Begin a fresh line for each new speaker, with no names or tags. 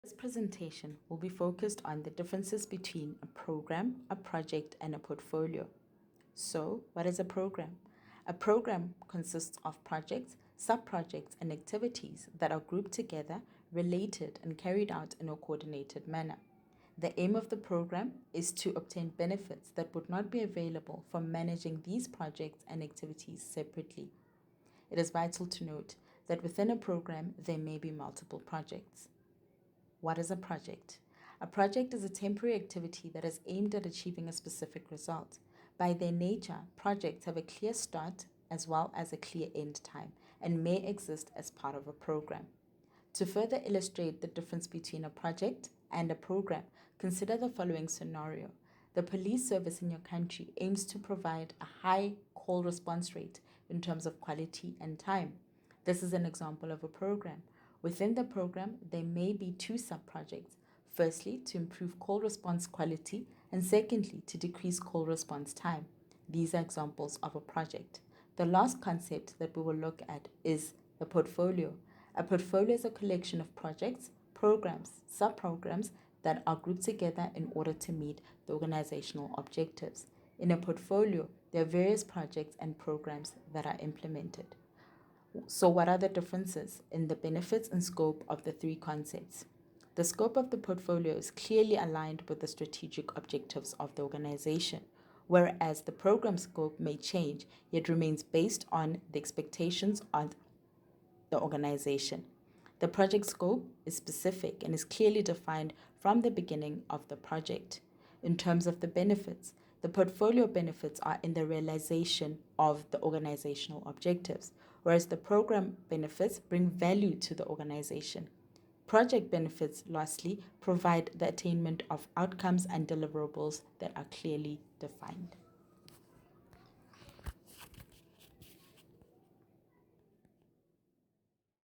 This presentation will be focused on the differences between a program, a project, and a portfolio. So, what is a program? A program consists of projects, sub-projects, and activities that are grouped together, related, and carried out in a coordinated manner. The aim of the program is to obtain benefits that would not be available from managing these projects and activities separately. It is vital to note that within a program, there may be multiple projects. What is a project? A project is a temporary activity that is aimed at achieving a specific result. By their nature, projects have a clear start as well as a clear end time and may exist as part of a program. To further illustrate the difference between a project and a program, consider the following scenario. The police service in your country aims to provide a high call response rate in terms of quality and time. This is an example of a program. Within the program, there may be two sub-projects. Firstly, to improve call response quality, and secondly, to decrease call response time. These are examples of a project. The last concept that we will look at is the portfolio. A portfolio is a collection of projects, programs, sub-programs that are grouped together in order to meet the organizational objectives. In a portfolio, there are various projects and programs that are implemented. So what are the differences in the benefits and scope of the three concepts? The scope of the portfolio is clearly aligned with the strategic objectives of the organization, whereas the program scope may change, yet remains based on the expectations of the organization. The project scope is specific and is clearly defined from the beginning of the project. In terms of the benefits, the portfolio benefits are in the realization of the organizational objectives, whereas the program benefits bring value to the organization. Project benefits, lastly, provide the attainment of outcomes and deliverables that are clearly defined.